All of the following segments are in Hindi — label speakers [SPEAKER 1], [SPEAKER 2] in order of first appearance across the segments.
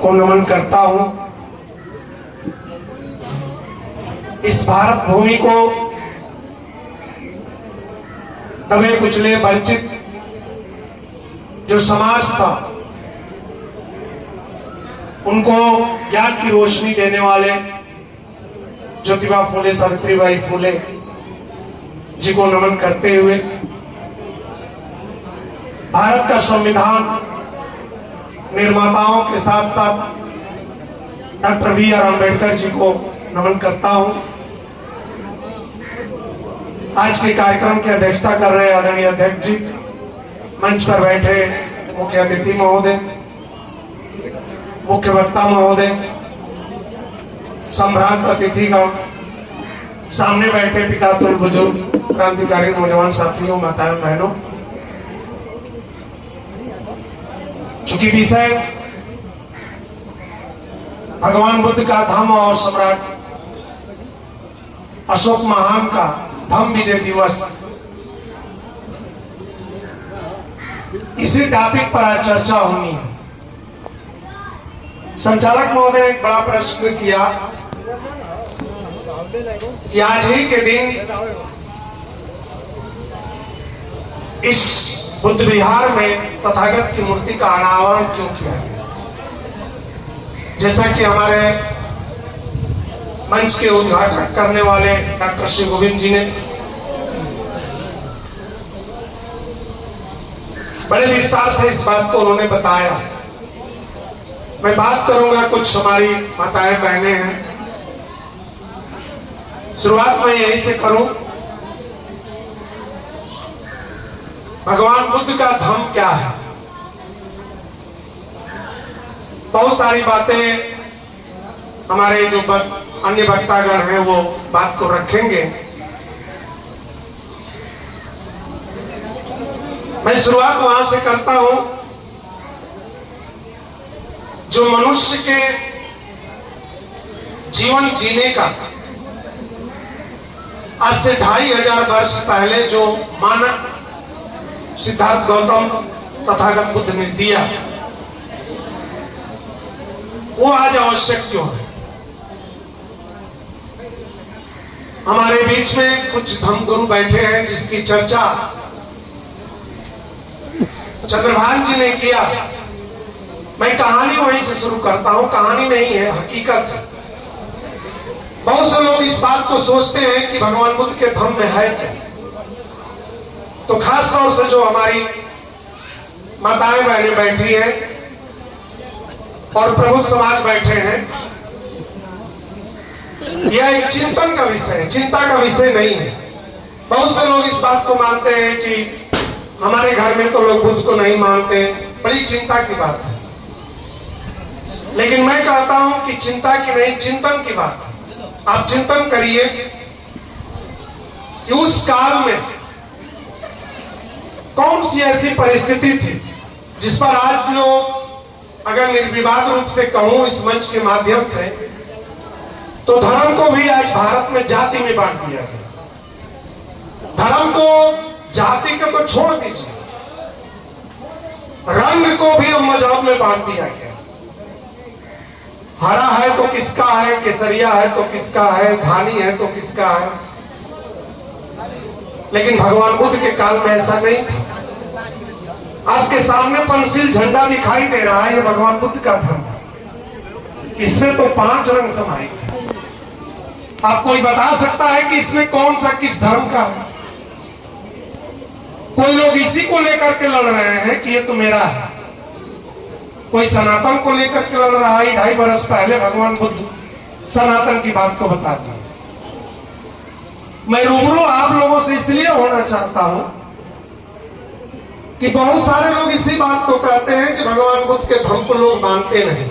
[SPEAKER 1] को नमन करता हूं। इस भारत भूमि को दबे कुचले वंचित जो समाज था, उनको ज्ञान की रोशनी देने वाले ज्योतिबा फूले, सावित्रीबाई फूले जी को नमन करते हुए भारत का संविधान निर्माताओं के साथ साथ डॉक्टर बी.आर. अम्बेडकर जी को नमन करता हूं। आज के कार्यक्रम की अध्यक्षता कर रहे आदरणीय अध्यक्ष जी, मंच पर बैठे मुख्य अतिथि महोदय, मुख्य वक्ता महोदय, संभ्रांत अतिथिगण, सामने बैठे पिता तुल्य बुजुर्ग, क्रांतिकारी नौजवान साथियों, माताओं बहनों। चूंकि विषय भगवान बुद्ध का धम्म और सम्राट अशोक महान का धम्म विजय दिवस, इसी टॉपिक पर आज चर्चा होनी है। संचालक महोदय ने एक बड़ा प्रश्न किया कि आज ही के दिन इस बुद्ध विहार में तथागत की मूर्ति का अनावरण क्यों किया गया। जैसा कि हमारे मंच के उद्घाटन करने वाले डॉक्टर श्री गोविंद जी ने बड़े विस्तार से इस बात को उन्होंने बताया, मैं बात करूंगा। कुछ हमारी माताएं बहनें हैं, शुरुआत मैं यहीं से करूं। भगवान बुद्ध का धम्म क्या है? बहुत सारी बातें हमारे जो अन्य वक्तागण हैं वो बात को रखेंगे। मैं शुरुआत वहां से करता हूं जो मनुष्य के जीवन जीने का आज से 2500 वर्ष पहले जो मानक सिद्धार्थ गौतम तथागत बुद्ध ने दिया, वो आज आवश्यक क्यों है। हमारे बीच में कुछ धम्मगुरु बैठे हैं जिसकी चर्चा चंद्रभान जी ने किया। मैं कहानी वहीं से शुरू करता हूं। कहानी नहीं है, हकीकत है। बहुत से लोग इस बात को सोचते हैं कि भगवान बुद्ध के धम्म में है क्या। तो खास तौर से जो हमारी माताएं बहनें बैठी हैं और प्रबुद्ध समाज बैठे हैं, यह एक चिंतन का विषय है, चिंता का विषय नहीं है। बहुत से लोग इस बात को मानते हैं कि हमारे घर में तो लोग बुद्ध को नहीं मानते, बड़ी चिंता की बात है। लेकिन मैं कहता हूं कि चिंता की नहीं, चिंतन की बात है। आप चिंतन करिए कि उस काल में कौन सी ऐसी परिस्थिति थी जिस पर आज लोग, अगर निर्विवाद रूप से कहूं इस मंच के माध्यम से, तो धर्म को भी आज भारत में जाति में बांट दिया गया। धर्म को, जाति को तो छोड़ दीजिए, रंग को भी मजहब में बांट दिया गया। हरा है तो किसका है, केसरिया है तो किसका है, धानी है तो किसका है। लेकिन भगवान बुद्ध के काल में ऐसा नहीं था। आपके सामने पंचशील झंडा दिखाई दे रहा है, ये भगवान बुद्ध का धर्म है। इसमें तो 5 रंग समाहित है। आप कोई बता सकता है कि इसमें कौन सा किस धर्म का है? कोई लोग इसी को लेकर के लड़ रहे हैं कि ये तो मेरा है। कोई सनातन को लेकर के लड़ रहा है। 2.5 वर्ष पहले भगवान बुद्ध सनातन की बात को बताते हैं। मैं रूबरू आप लोगों से इसलिए होना चाहता हूं कि बहुत सारे लोग इसी बात को कहते हैं कि भगवान बुद्ध के धर्म को लोग मानते नहीं।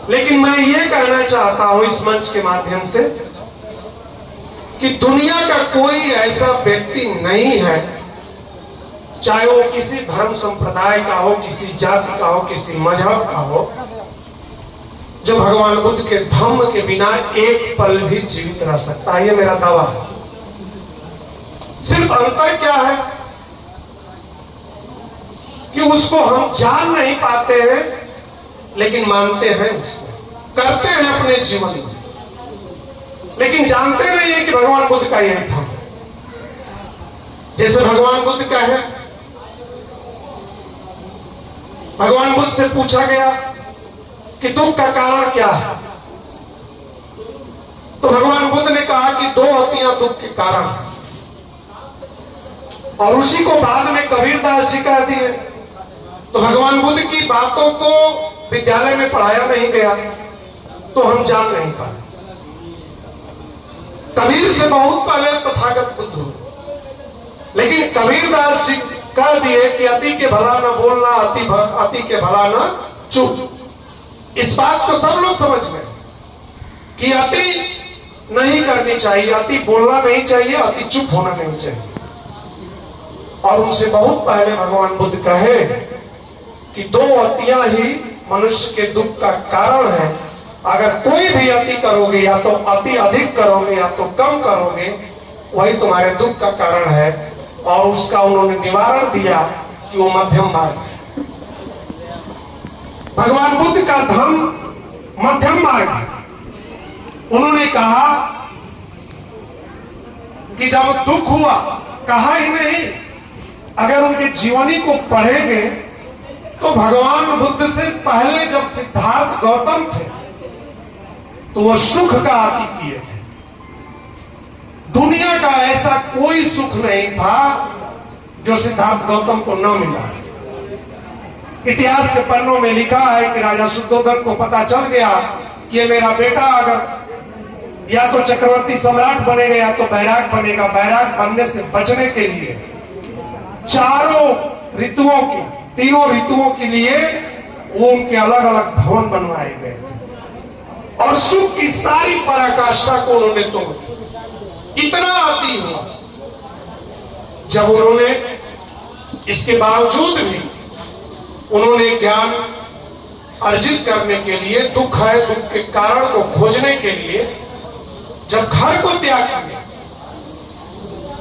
[SPEAKER 1] लेकिन मैं ये कहना चाहता हूं इस मंच के माध्यम से कि दुनिया का कोई ऐसा व्यक्ति नहीं है, चाहे वो किसी धर्म संप्रदाय का हो, किसी जाति का हो, किसी मजहब का हो, जो भगवान बुद्ध के धम्म के बिना एक पल भी जीवित रह सकता है। ये मेरा दावा है। सिर्फ अंतर क्या है कि उसको हम जान नहीं पाते हैं, लेकिन मानते हैं उसको, करते हैं अपने जीवन में, लेकिन जानते नहीं है कि भगवान बुद्ध का यह था। जैसे भगवान बुद्ध का है, भगवान बुद्ध से पूछा गया कि दुख का कारण क्या है, तो भगवान बुद्ध ने कहा कि दो हत्यां दुख के कारण है। और उसी को बाद में कबीरदास जी कह दिए। तो भगवान बुद्ध की बातों को विद्यालय में पढ़ाया नहीं गया तो हम जान नहीं पाए। कबीर से बहुत पहले तथागत बुद्ध हुए, लेकिन कबीरदास जी कह दिए कि अति के भला न बोलना, अति के भला न चुप। इस बात को सब लोग समझ गए कि अति नहीं करनी चाहिए, अति बोलना नहीं चाहिए, अति चुप होना नहीं चाहिए। और उनसे बहुत पहले भगवान बुद्ध कहे कि दो अतियां ही मनुष्य के दुख का कारण है। अगर कोई भी अति करोगे, या तो अति अधिक करोगे या तो कम करोगे, वही तुम्हारे दुख का कारण है। और उसका उन्होंने निवारण दिया कि वो मध्यम मार्ग है। भगवान बुद्ध का धर्म मध्यम मार्ग है। उन्होंने कहा कि जब दुख हुआ, कहा ही नहीं, अगर उनके जीवनी को पढ़ेंगे तो भगवान बुद्ध से पहले जब सिद्धार्थ गौतम थे तो वो सुख का आदि किए थे। दुनिया का ऐसा कोई सुख नहीं था जो सिद्धार्थ गौतम को न मिला। इतिहास के पन्नों में लिखा है कि राजा शुद्धोधन को पता चल गया कि मेरा बेटा अगर या तो चक्रवर्ती सम्राट बनेगा या तो बैराग बनेगा। बैराग बनने से बचने के लिए चारों ऋतुओं की, तीनों ऋतुओं के लिए वो उनके अलग अलग भवन बनवाए गए थे और सुख की सारी पराकाष्ठा को उन्होंने तोड़ दिया। इतना अति हुआ। जब उन्होंने इसके बावजूद भी उन्होंने ज्ञान अर्जित करने के लिए, दुख है, दुख के कारण को खोजने के लिए जब घर को त्याग किया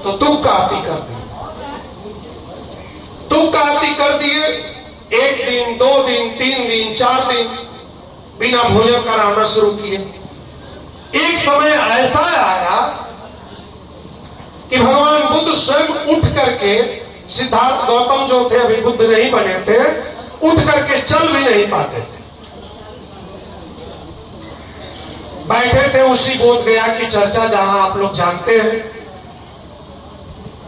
[SPEAKER 1] तो दुख का अति कर दिया। दुख का अति कर दिए। 1 दिन, 2 दिन, 3 दिन, 4 दिन बिना भोजन का रहना शुरू किए। एक समय ऐसा आया कि भगवान बुद्ध स्वयं उठ करके, सिद्धार्थ गौतम जो थे अभी बुद्ध नहीं बने थे, उठ करके चल भी नहीं पाते थे। बैठे थे उसी बोध गया की चर्चा जहां आप लोग जानते हैं।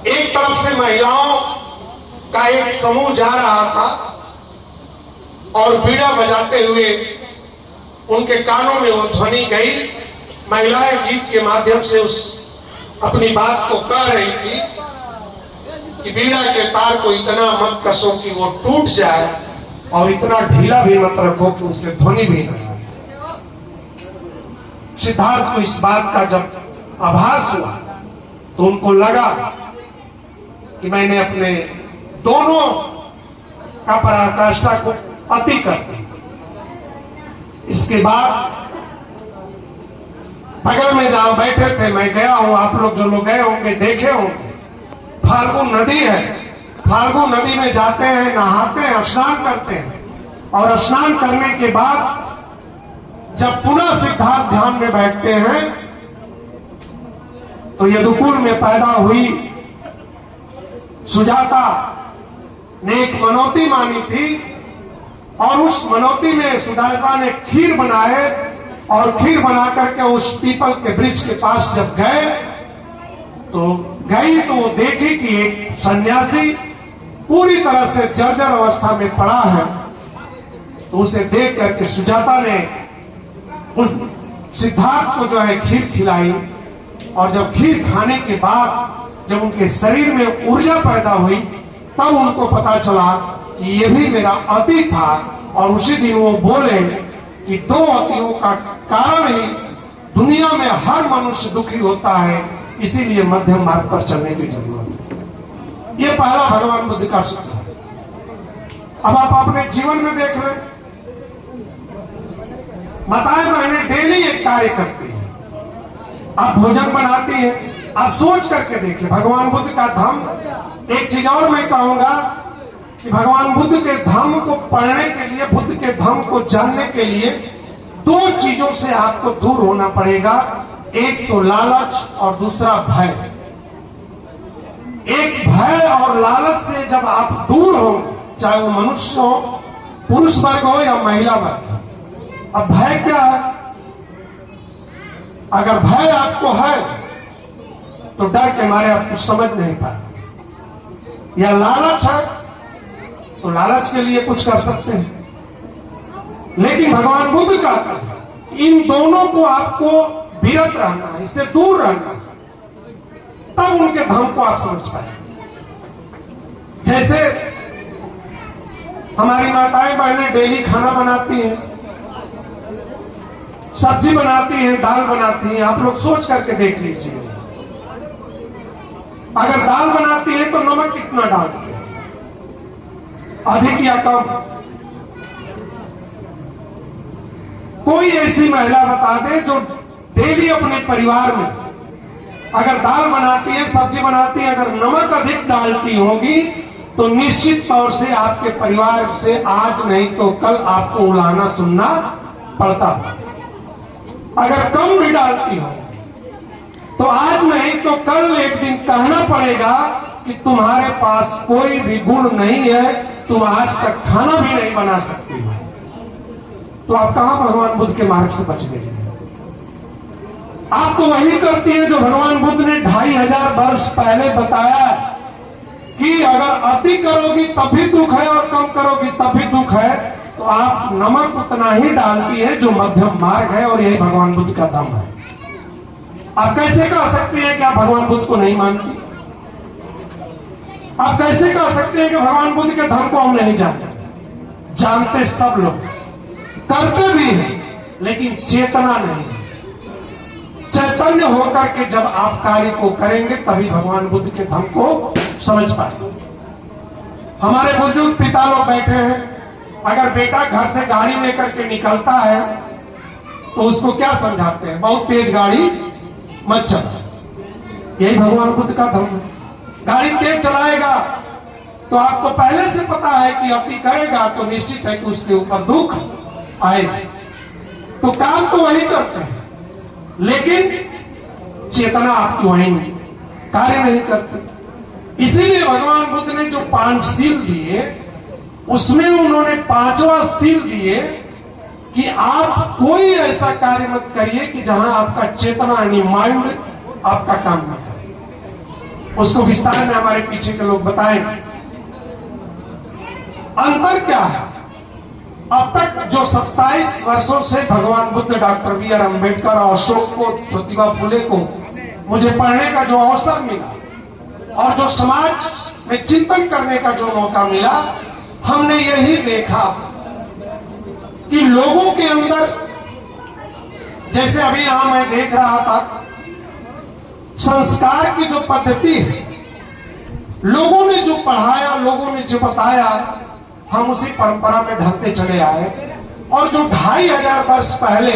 [SPEAKER 1] एक तरफ से महिलाओं का एक समूह जा रहा था और बीड़ा बजाते हुए उनके कानों में वो ध्वनि गई। महिलाएं गीत के माध्यम से उस अपनी बात को कह रही थी कि बीड़ा के तार को इतना मत कसो कि वो टूट जाए और इतना ढीला भी मत रखो कि उससे ध्वनि भी न आए। सिद्धार्थ को इस बात का जब आभास हुआ तो उनको लगा कि मैंने अपने दोनों का पराकाष्ठा को अति कर दी। इसके बाद बगल में जहां बैठे थे, मैं गया हूं, आप लोग जो लोग गए होंगे देखे होंगे, फाल्गु नदी है। फाल्गु नदी में जाते हैं, नहाते हैं, स्नान करते हैं और स्नान करने के बाद जब पुनः सिद्धार्थ ध्यान में बैठते हैं तो यदुकुल में पैदा हुई सुजाता ने एक मनौती मानी थी और उस मनौती में सुजाता ने खीर बनाए और खीर बना करके उस पीपल के वृक्ष के पास जब गए तो वो देखी कि एक सन्यासी पूरी तरह से जर्जर अवस्था में पड़ा है। तो उसे देख करके सुजाता ने उस सिद्धार्थ को जो है खीर खिलाई और जब खीर खाने के बाद जब उनके शरीर में ऊर्जा पैदा हुई तब उनको पता चला कि ये भी मेरा अति था। और उसी दिन वो बोले कि दो अतियों का कारण ही दुनिया में हर मनुष्य दुखी होता है, इसीलिए मध्यम मार्ग पर चलने की जरूरत है। ये पहला भगवान बुद्ध का सूत्र है। अब आप अपने जीवन में देख लें। माताएं बहनें डेली एक कार्य करती है, आप भोजन बनाती है, आप सोच करके देखिए। भगवान बुद्ध का धर्म, एक चीज और मैं कहूंगा कि भगवान बुद्ध के धर्म को पढ़ने के लिए, बुद्ध के धर्म को जानने के लिए दो चीजों से आपको दूर होना पड़ेगा। एक तो लालच और दूसरा भय। एक भय और लालच से जब आप दूर हो, चाहे वो मनुष्य हो, पुरुष वर्ग हो या महिला वर्ग हो। अब भय क्या है? अगर भय आपको है तो डर के मारे आप कुछ समझ नहीं पाते, या लालच है तो लालच के लिए कुछ कर सकते हैं। लेकिन भगवान बुद्ध कहते हैं इन दोनों को आपको विरत रहना है, इससे दूर रहना है, तब उनके धर्म को आप समझ पाए। जैसे हमारी माताएं बहनें डेली खाना बनाती हैं, सब्जी बनाती हैं, दाल बनाती हैं। आप लोग सोच करके देख लीजिए, अगर दाल बनाती है तो नमक कितना डालती है, अधिक या कम? कोई ऐसी महिला बता दे जो डेली अपने परिवार में अगर दाल बनाती है, सब्जी बनाती है, अगर नमक अधिक डालती होगी तो निश्चित तौर से आपके परिवार से आज नहीं तो कल आपको उलाहना सुनना पड़ता। अगर कम भी डालती हो तो आज नहीं तो कल एक दिन कहना पड़ेगा कि तुम्हारे पास कोई भी गुण नहीं है, तुम आज तक खाना भी नहीं बना सकती हो। तो आप कहां भगवान बुद्ध के मार्ग से बच गए? आप तो वही करती है जो भगवान बुद्ध ने 2500 वर्ष पहले बताया कि अगर अति करोगी तब भी दुख है और कम करोगी तब भी दुख है। तो आप नमक उतना ही डालती है जो मध्यम मार्ग है, और यही भगवान बुद्ध का धर्म है। आप कैसे कह सकते हैं कि आप भगवान बुद्ध को नहीं मानती? आप कैसे कह सकते हैं कि भगवान बुद्ध के धर्म को हम नहीं जानते? जानते सब लोग, करते भी हैं, लेकिन चेतना नहीं है। चैतन्य होकर के जब आप कार्य को करेंगे तभी भगवान बुद्ध के धर्म को समझ पाएंगे। हमारे बुजुर्ग पिता लोग बैठे हैं, अगर बेटा घर से गाड़ी लेकर के निकलता है तो उसको क्या समझाते हैं? बहुत तेज गाड़ी मत चला। यही भगवान बुद्ध का धर्म है। गाड़ी तेज चलाएगा तो आपको पहले से पता है कि अति करेगा तो निश्चित है कि उसके ऊपर दुख आएगा। तो काम तो वही करते हैं, लेकिन चेतना आपकी वहीं कार्य नहीं करती। इसीलिए भगवान बुद्ध ने जो 5 सील दिए, उसमें उन्होंने 5वां सील दिए कि आप कोई ऐसा कार्य मत करिए कि जहां आपका चेतना यानी माइंड आपका काम न करे। उसको विस्तार में हमारे पीछे के लोग बताएं। अंतर क्या है? अब तक जो 27 वर्षों से भगवान बुद्ध, डॉक्टर B.R. अम्बेडकर, अशोक को, ज्योतिबा फुले को मुझे पढ़ने का जो अवसर मिला और जो समाज में चिंतन करने का जो मौका मिला, हमने यही देखा कि लोगों के अंदर, जैसे अभी यहां मैं देख रहा था, संस्कार की जो पद्धति है, लोगों ने जो पढ़ाया, लोगों ने जो बताया, हम उसी परंपरा में ढलते चले आए। और जो 2500 वर्ष पहले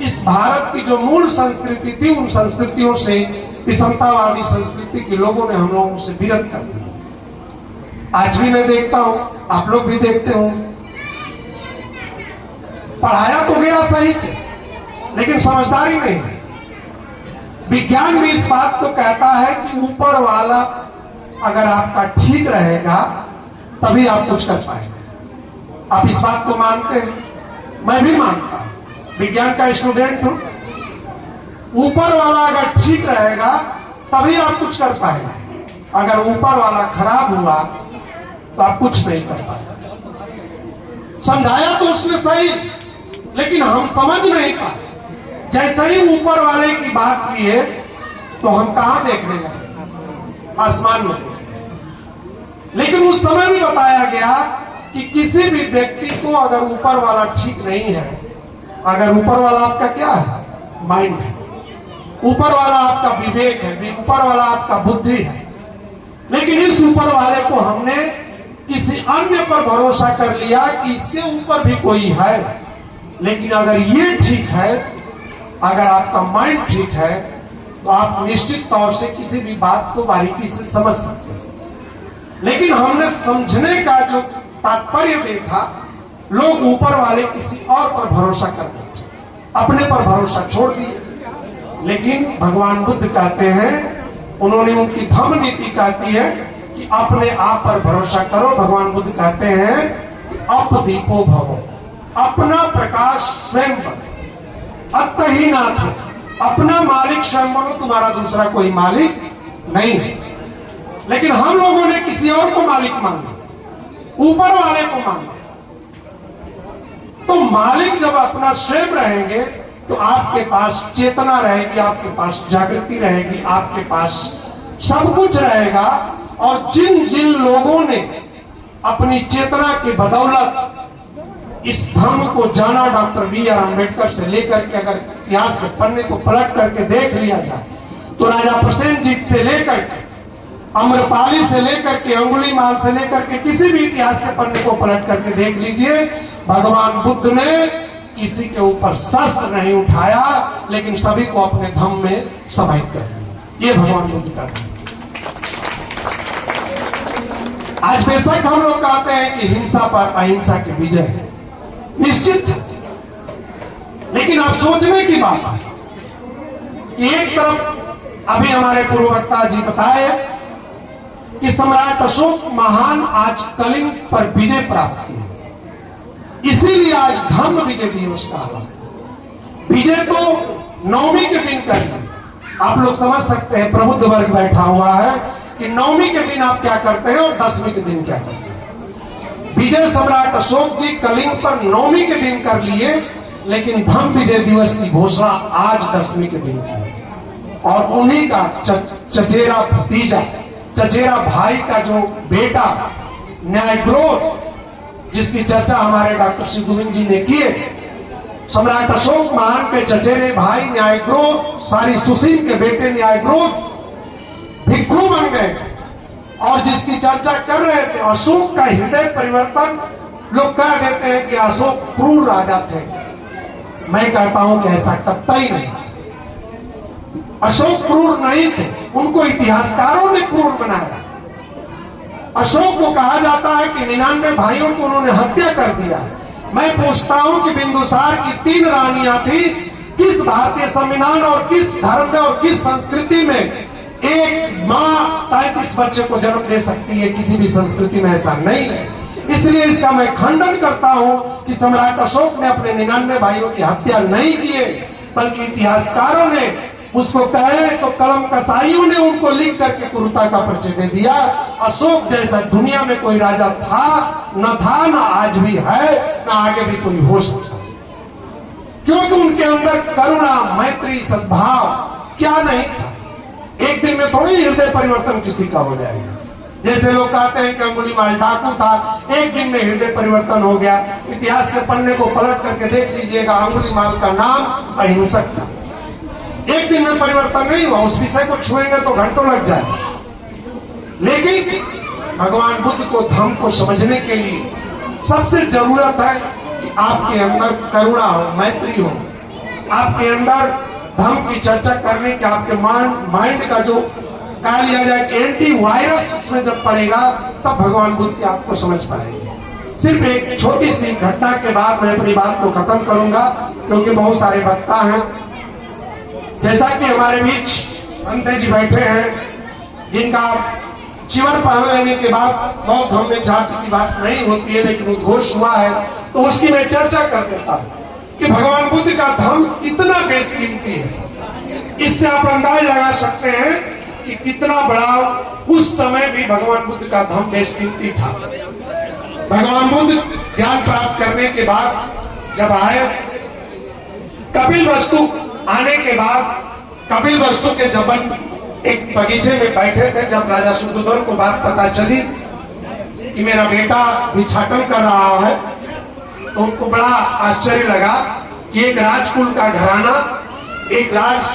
[SPEAKER 1] इस भारत की जो मूल संस्कृति थी, उन संस्कृतियों से, विषमतावादी संस्कृति के लोगों ने हम लोगों से विरत कर दिया। आज भी मैं देखता हूं, आप लोग भी देखते हो, पढ़ाया तो गया सही से, लेकिन समझदारी नहीं है। विज्ञान भी इस बात को कहता है कि ऊपर वाला अगर आपका ठीक रहेगा तभी आप कुछ कर पाएंगे। आप इस बात को मानते हैं? मैं भी मानता हूं, विज्ञान का स्टूडेंट हूं। ऊपर वाला अगर ठीक रहेगा तभी आप कुछ कर पाएंगे। अगर ऊपर वाला खराब हुआ तो आप कुछ नहीं कर पाएंगे। समझाया तो उसने सही, लेकिन हम समझ नहीं पाए। जैसे ही ऊपर वाले की बात की है तो हम कहां देखने लगे? आसमान में। लेकिन उस समय भी बताया गया कि किसी भी व्यक्ति को अगर ऊपर वाला ठीक नहीं है, अगर ऊपर वाला आपका क्या है? माइंड है, ऊपर वाला आपका विवेक है, ऊपर वाला आपका बुद्धि है, लेकिन इस ऊपर वाले को हमने किसी अन्य पर भरोसा कर लिया कि इसके ऊपर भी कोई है। लेकिन अगर ये ठीक है, अगर आपका माइंड ठीक है, तो आप निश्चित तौर से किसी भी बात को बारीकी से समझ सकते हैं। लेकिन हमने समझने का जो तात्पर्य देखा, लोग ऊपर वाले किसी और पर भरोसा करते, अपने पर भरोसा छोड़ दिए। लेकिन भगवान बुद्ध कहते हैं, उन्होंने उनकी धम्म नीति कहती है कि अपने आप पर भरोसा करो। भगवान बुद्ध कहते हैं कि अपदीपो भवो, अपना प्रकाश स्वयं बनो, अत ही नाथ, अपना मालिक स्वयं बनो, तुम्हारा दूसरा कोई मालिक नहीं है। लेकिन हम लोगों ने किसी और को मालिक माना, ऊपर वाले को माना। तो मालिक जब अपना स्वयं रहेंगे तो आपके पास चेतना रहेगी, आपके पास जागृति रहेगी, आपके पास सब कुछ रहेगा। और जिन जिन लोगों ने अपनी चेतना की बदौलत इस धर्म को जाना, डॉक्टर बी.आर. अम्बेडकर से लेकर के अगर इतिहास के पन्ने को पलट करके देख लिया जाए तो राजा प्रसेनजीत से लेकर के, अम्रपाली से लेकर के, अंगुलीमाल से लेकर के किसी भी इतिहास के पन्ने को पलट करके देख लीजिए, भगवान बुद्ध ने किसी के ऊपर शस्त्र नहीं उठाया, लेकिन सभी को अपने धम्म में समाहित कर दिया। ये भगवान बुद्ध का धम्म। आज बेशक हम लोग कहते हैं कि हिंसा पर अहिंसा की विजय है, निश्चित है। लेकिन अब सोचने की बात है कि एक तरफ अभी हमारे पूर्ववक्ता जी बताए कि सम्राट अशोक महान आज कलिंग पर विजय प्राप्त की, इसीलिए आज धम्म विजय दिवस का विजय तो नवमी के दिन करेंगे। आप लोग समझ सकते हैं, प्रबुद्ध वर्ग बैठा हुआ है कि नवमी के दिन आप क्या करते हैं और दसवीं के दिन क्या करते हैं। विजय सम्राट अशोक जी कलिंग पर नवमी के दिन कर लिए, लेकिन धम्म विजय दिवस की घोषणा आज दसवीं के दिन की। और उन्हीं का चचेरा भतीजा, चचेरा भाई का जो बेटा न्यायक्रोध, जिसकी चर्चा हमारे डॉक्टर श्री गोविंद जी ने की, सम्राट अशोक महान के चचेरे भाई न्यायक्रोध, सारी सुशील के बेटे न्यायक्रोध भिक्षु बन गए। और जिसकी चर्चा कर रहे थे, अशोक का हृदय परिवर्तन, लोग कह देते हैं कि अशोक क्रूर राजा थे। मैं कहता हूं कि ऐसा कतई नहीं, अशोक क्रूर नहीं थे, उनको इतिहासकारों ने क्रूर बनाया। अशोक को कहा जाता है कि 99 भाइयों को उन्होंने हत्या कर दिया। मैं पूछता हूं कि बिंदुसार की 3 रानियां थी, किस भारतीय संविधान और किस धर्म में और किस संस्कृति में एक मां 33 बच्चे को जन्म दे सकती है? किसी भी संस्कृति में ऐसा नहीं है। इसलिए इसका मैं खंडन करता हूं कि सम्राट अशोक ने अपने 99 भाइयों की हत्या नहीं किए, बल्कि इतिहासकारों ने उसको, पहले तो कलम कसाईयों ने उनको लिख करके क्रूरता का परिचय दे दिया। अशोक जैसा दुनिया में कोई राजा था न आज भी है, न आगे भी कोई हो सकता, क्योंकि उनके अंदर करुणा, मैत्री, सद्भाव क्या नहीं था। एक दिन में थोड़ी हृदय परिवर्तन किसी का हो जाएगा। जैसे लोग कहते हैं कि अंगुलीमाल डाकू था, एक दिन में हृदय परिवर्तन हो गया। इतिहास के पन्ने को पलट करके देख लीजिएगा, अंगुलीमाल का नाम अहिंसक था, एक दिन में परिवर्तन नहीं हुआ। उस विषय को छुएंगे तो घंटों लग जाए। लेकिन भगवान बुद्ध को, धम्म को समझने के लिए सबसे जरूरत है कि आपके अंदर करुणा हो, मैत्री हो, आपके अंदर धम्म की चर्चा करने के, आपके माइंड का जो कहा लिया जाए कि एंटी वायरस उसमें जब पड़ेगा, तब भगवान बुद्ध की आपको समझ पाएंगे। सिर्फ एक छोटी सी घटना के बाद मैं अपनी बात को खत्म करूंगा, क्योंकि बहुत सारे वक्ता हैं। जैसा कि हमारे बीच अंते जी बैठे हैं, जिनका चिवर पहन लेने के बाद बौद्ध धर्म में जाति की बात नहीं होती है, लेकिन उद्घोष हुआ है, तो उसकी मैं चर्चा कर देता हूं कि भगवान बुद्ध का धर्म कितना बेशकीमती है। इससे आप अंदाज लगा सकते हैं कि कितना बड़ा उस समय भी भगवान बुद्ध का धर्म बेशकीमती था। भगवान बुद्ध ज्ञान प्राप्त करने के बाद जब आए, कपिल वस्तु आने के बाद, कपिल वस्तु के जब एक बगीचे में बैठे थे, जब राजा शुद्धोधन को बात पता चली कि मेरा बेटा भिक्षाटन कर रहा है, तो उनको बड़ा आश्चर्य लगा कि एक राजकुल का घराना, एक राज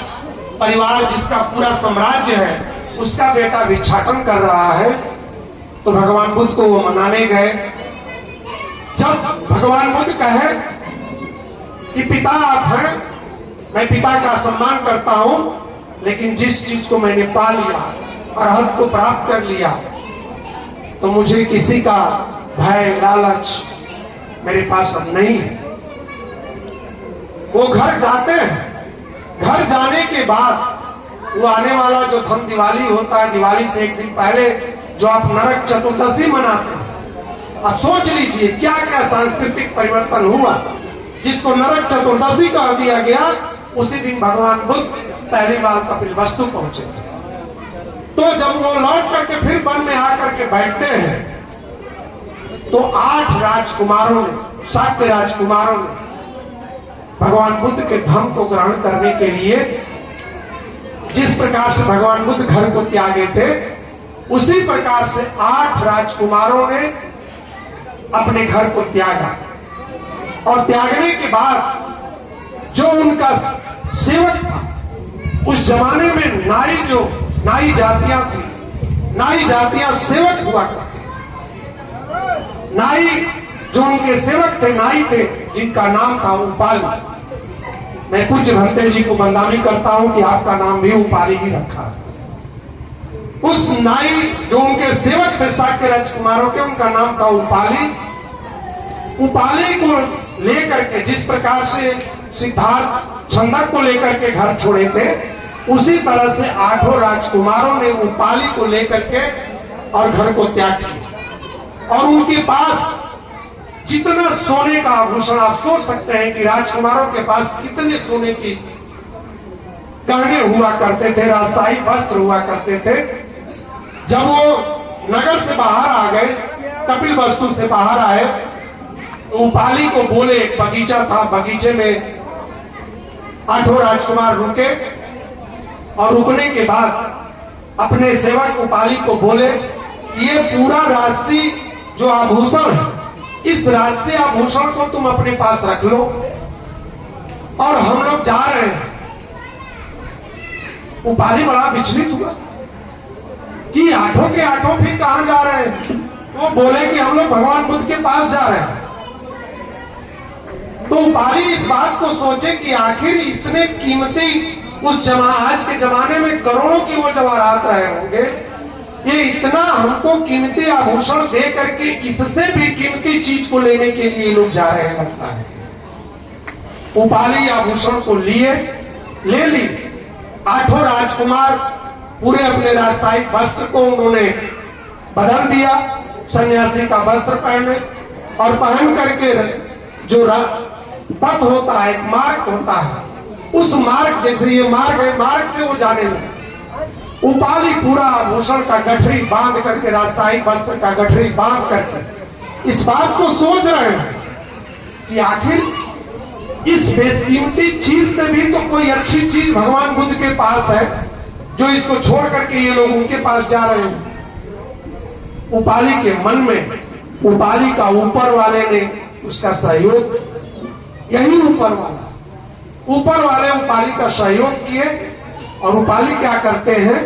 [SPEAKER 1] परिवार जिसका पूरा साम्राज्य है, उसका बेटा भिक्षाटन कर रहा है। तो भगवान बुद्ध को वो मनाने गए। जब भगवान बुद्ध कहे कि पिता आप हैं, मैं पिता का सम्मान करता हूं, लेकिन जिस चीज को मैंने पा लिया और हद को प्राप्त कर लिया, तो मुझे किसी का भय लालच मेरे पास अब नहीं है। वो घर जाते हैं, घर जाने के बाद वो आने वाला जो धन दिवाली होता है, दिवाली से एक दिन पहले जो आप नरक चतुर्दशी मनाते हैं, अब सोच लीजिए क्या क्या सांस्कृतिक परिवर्तन हुआ। जिसको नरक चतुर्दशी कह दिया गया, उसी दिन भगवान बुद्ध पहली बार कपिलवस्तु पहुंचे थे। तो जब वो लौट करके फिर वन में आकर के बैठते हैं, तो 8 राजकुमारों ने, शाक्य राजकुमारों ने भगवान बुद्ध के धम्म को ग्रहण करने के लिए जिस प्रकार से भगवान बुद्ध घर को त्यागे थे, उसी प्रकार से 8 राजकुमारों ने अपने घर को त्यागा। और त्यागने के बाद जो उनका सेवक था, उस जमाने में नाई जातियां थी, नाई जातियां सेवक हुआ करती। नाई जो उनके सेवक थे, नाई थे जिनका नाम था उपाली। मैं पूज्य भंते जी को बंदामी करता हूं कि आपका नाम भी उपाली ही रखा है। उस नाई जो उनके सेवक थे शाक्य राजकुमारों के, उनका नाम था उपाली। उपाली को लेकर के जिस प्रकार से सिद्धार्थ छंदक को लेकर के घर छोड़े थे, उसी तरह से 8 राजकुमारों ने उपाली को लेकर के और घर को त्याग किया। और उनके पास जितना सोने का आभूषण, आप सोच सकते हैं कि राजकुमारों के पास कितने सोने की गहने हुआ करते थे, राजशाही वस्त्र हुआ करते थे। जब वो नगर से बाहर आ गए, कपिलवस्तु से बाहर आए, तो उपाली को बोले, एक बगीचा था, बगीचे में 8 राजकुमार रुके और रुकने के बाद अपने सेवक उपाली को बोले, ये पूरा राजसी जो आभूषण है, इस राजसी आभूषण को तुम अपने पास रख लो और हम लोग जा रहे हैं। उपाली बड़ा विचलित हुआ कि 8 के 8 फिर कहां जा रहे हैं। वो बोले कि हम लोग भगवान बुद्ध के पास जा रहे हैं। तो उपाली इस बात को सोचे कि आखिर इतने कीमती, आज के जमाने में करोड़ों की वो जवाहरात रहे होंगे, ये इतना हमको कीमती आभूषण दे करके इससे भी कीमती चीज को लेने के लिए लोग जा रहे हैं लगता है। उपाली आभूषण को ले ली। 8 राजकुमार पूरे अपने राजशाही वस्त्र को उन्होंने बदल दिया, सन्यासी का वस्त्र पहने और पहन करके जो पथ होता है, एक मार्ग होता है, उस मार्ग, जैसे ये मार्ग है, मार्ग से वो जाने लगे। उपाली पूरा आभूषण का गठरी बांध करके, राजशाही वस्त्र का गठरी बांध करके इस बात को सोच रहे हैं कि आखिर इस बेशकीमती चीज से भी तो कोई अच्छी चीज भगवान बुद्ध के पास है, जो इसको छोड़ करके ये लोग उनके पास जा रहे हैं। उपाली के मन में, उपाली का ऊपर वाले ने उसका सहयोग, यही ऊपर वाले उपाली का सहयोग किए। और उपाली क्या करते हैं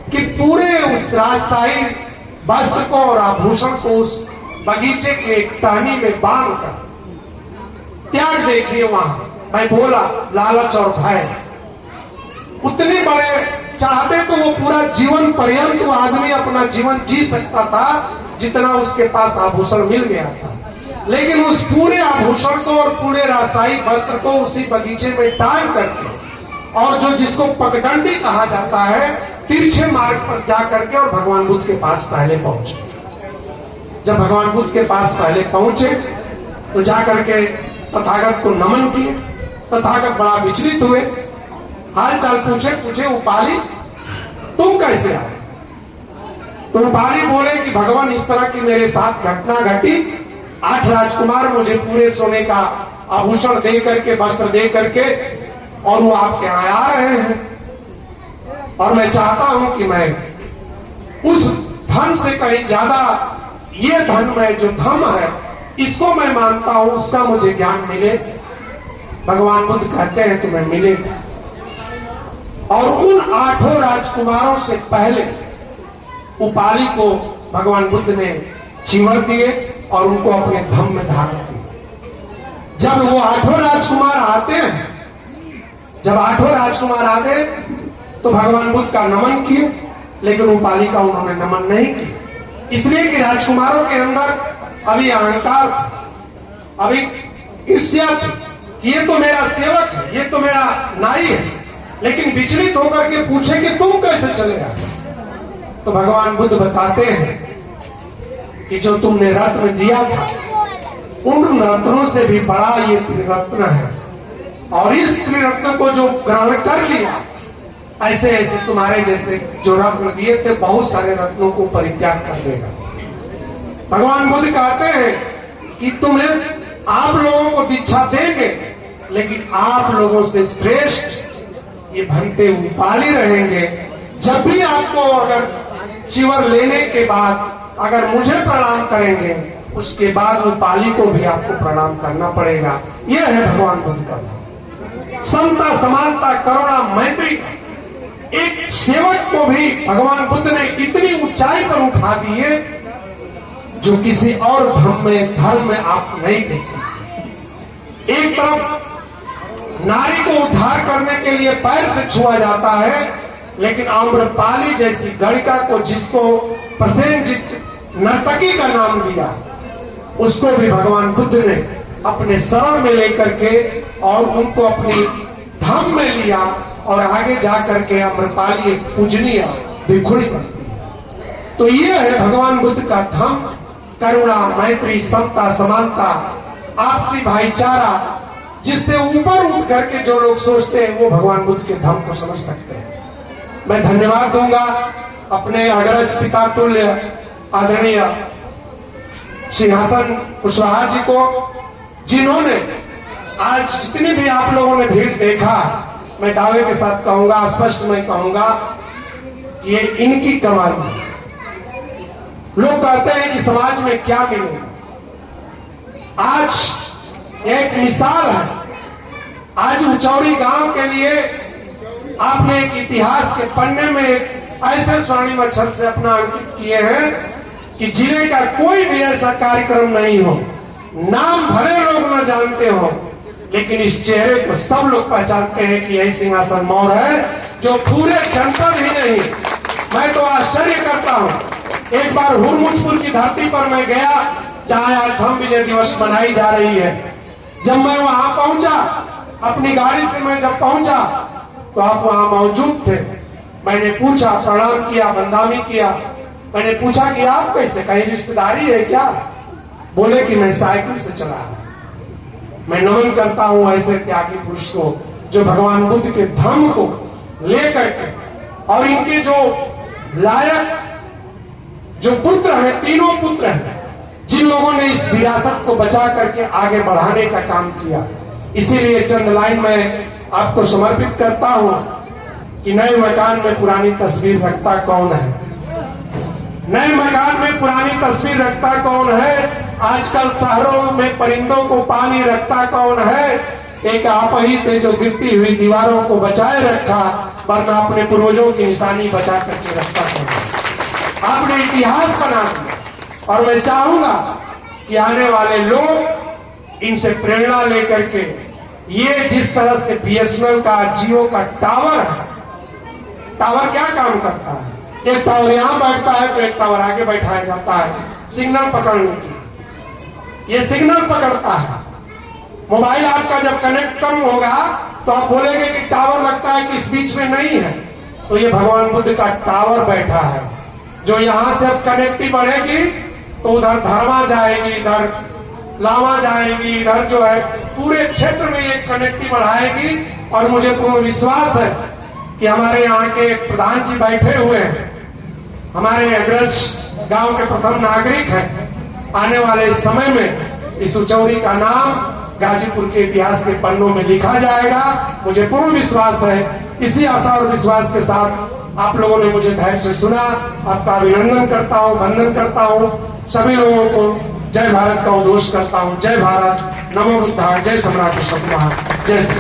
[SPEAKER 1] कि पूरे उस राजशाही वस्त्र को और आभूषण को उस बगीचे के एक टहनी में बांध कर त्याग। देखिए वहां मैं बोला, लालच और भय उतने बड़े चाहते तो वो पूरा जीवन पर्यंत वो आदमी अपना जीवन जी सकता था जितना उसके पास आभूषण मिल गया था। लेकिन उस पूरे आभूषण को और पूरे राजशाही वस्त्र को उसी बगीचे में टांग करके, और जो जिसको पगडंडी कहा जाता है, तिरछे मार्ग पर जाकर के और भगवान बुद्ध के पास पहले पहुंचे। जब भगवान बुद्ध के पास पहले पहुंचे तो जाकर के तथागत को नमन किए। तथागत बड़ा विचलित हुए, हाल चाल पूछे, उपाली तुम कैसे आए? तो उपाली बोले कि भगवान इस तरह की मेरे साथ घटना घटी, 8 राजकुमार मुझे पूरे सोने का आभूषण दे करके, वस्त्र दे करके, और वो आपके यहां आ रहे हैं, और मैं चाहता हूं कि मैं उस धन से कहीं ज्यादा, ये धन में जो धम्म है इसको मैं मानता हूं, उसका मुझे ज्ञान मिले। भगवान बुद्ध कहते हैं तुम्हें मिलेगा। और उन 8 राजकुमारों से पहले उपाली को भगवान बुद्ध ने चीवर दिए और उनको अपने धम्म में धारण किया। जब वो 8 राजकुमार आते हैं, जब 8 राजकुमार आ गए तो भगवान बुद्ध का नमन किए, लेकिन उपाली का उन्होंने नमन नहीं किया। इसलिए कि राजकुमारों के अंदर अभी अहंकार, अभी ईर्ष्या, ये तो मेरा सेवक है, ये तो मेरा नाई है, लेकिन विचलित होकर के पूछे कि तुम कैसे चले आए, तो भगवान बुद्ध बताते हैं कि जो तुमने रत्न दिया था उन रत्नों से भी बड़ा ये त्रिरत्न है, और इस त्रिरत्न को जो ग्रहण कर लिया, ऐसे ऐसे तुम्हारे जैसे जो रत्न दिए थे बहुत सारे रत्नों को परित्याग कर देगा। भगवान बुद्ध कहते हैं कि तुम्हें, आप लोगों को दीक्षा देंगे, लेकिन आप लोगों से श्रेष्ठ ये भंते उपाली रहेंगे। जब भी आपको अगर चिवर लेने के बाद अगर मुझे प्रणाम करेंगे, उसके बाद उपाली को भी आपको प्रणाम करना पड़ेगा। यह है भगवान बुद्ध का धर्म। समता, समानता, करुणा, मैत्री। एक सेवक को भी भगवान बुद्ध ने इतनी ऊंचाई पर उठा दिए जो किसी और धर्म में आप नहीं देख सकते। एक तरफ नारी को उद्धार करने के लिए पैर से छुआ जाता है, लेकिन आम्रपाली जैसी गणिका को, जिसको प्रसेनजित नर्तकी का नाम दिया, उसको भी भगवान बुद्ध ने अपने शरण में लेकर के और उनको अपनी धाम में लिया, और आगे जाकर के आम्रपाली एक पूजनीय भिखुड़ी बनती है। तो ये है भगवान बुद्ध का धर्म। करुणा, मैत्री, समता, समानता, आपसी भाईचारा, जिससे ऊपर उठ करके जो लोग सोचते हैं वो भगवान बुद्ध के धर्म को समझ सकते हैं। मैं धन्यवाद दूंगा अपने अग्रज पिता तुल्य आदरणीय सिंहासन कुशवाहा जी को, जिन्होंने आज जितनी भी आप लोगों ने भीड़ देखा, मैं दावे के साथ कहूंगा, स्पष्ट मैं कहूंगा, ये इनकी कमाई है। लोग कहते हैं कि समाज में क्या मिलेगा। आज एक मिसाल है, आज उचौरी गांव के लिए आपने एक इतिहास के पन्ने में ऐसे स्वर्णिम अक्षर से अपना अंकित किए हैं कि जिले का कोई भी ऐसा कार्यक्रम नहीं हो, नाम भले लोग न जानते हो, लेकिन इस चेहरे को सब लोग पहचानते हैं कि यही सिंहासन मौर्य है, जो पूरे जनपद ही नहीं, मैं तो आश्चर्य करता हूं। एक बार हुरमुजपुर की धरती पर मैं गया, जहां आज धम्म विजय दिवस मनाई जा रही है। जब मैं वहां पहुंचा, अपनी गाड़ी से मैं जब पहुंचा, तो आप वहां मौजूद थे। मैंने पूछा, प्रणाम किया, बंदामी किया। मैंने पूछा कि आप कैसे, कहीं रिश्तेदारी है क्या? बोले कि मैं साइकिल से चला हूं। मैं नमन करता हूं ऐसे त्यागी पुरुष को, जो भगवान बुद्ध के धर्म को लेकर के, और इनके जो लायक जो पुत्र हैं, तीनों पुत्र हैं, जिन लोगों ने इस विरासत को बचा करके आगे बढ़ाने का काम किया। इसीलिए चंद लाइन में आपको समर्पित करता हूं कि नए मकान में पुरानी तस्वीर रखता कौन है? नए मकान में पुरानी तस्वीर रखता कौन है? आजकल शहरों में परिंदों को पानी रखता कौन है? एक आप ही थे जो गिरती हुई दीवारों को बचाए रखा, वरना अपने पूर्वजों की निशानी बचा करके रखता कौन है? आपने इतिहास बना दिया। और मैं चाहूंगा कि आने वाले लोग इनसे प्रेरणा लेकर के, ये जिस तरह से बीएसएनएल का, जियो का टावर है, टावर क्या काम करता है? एक टावर यहां बैठता है तो एक टावर आगे बैठाया जाता है सिग्नल पकड़ने की। ये सिग्नल पकड़ता है। मोबाइल आपका जब कनेक्ट कम होगा तो आप बोलेंगे कि टावर लगता है कि इस बीच में नहीं है, तो ये भगवान बुद्ध का टावर बैठा है, जो यहां से अब कनेक्टिविटी बढ़ेगी तो उधर धर्मा जाएगी, इधर लावा जाएगी, इधर जो है पूरे क्षेत्र में ये कनेक्टिविटी बढ़ाएगी। और मुझे पूर्ण विश्वास है कि हमारे यहाँ के प्रधान जी बैठे हुए हैं, हमारे अग्रज गांव के प्रथम नागरिक हैं। आने वाले समय में इस उचौरी का नाम गाजीपुर के इतिहास के पन्नों में लिखा जाएगा, मुझे पूर्ण विश्वास है। इसी आशा और विश्वास के साथ आप लोगों ने मुझे धैर्य से सुना, आपका अभिनंदन करता हूं, वंदन करता हूं। सभी लोगों को जय भारत का उद्घोष करता हूं। जय भारत, नमो बुद्धाय, जय सम्राट अशोक, जय श्री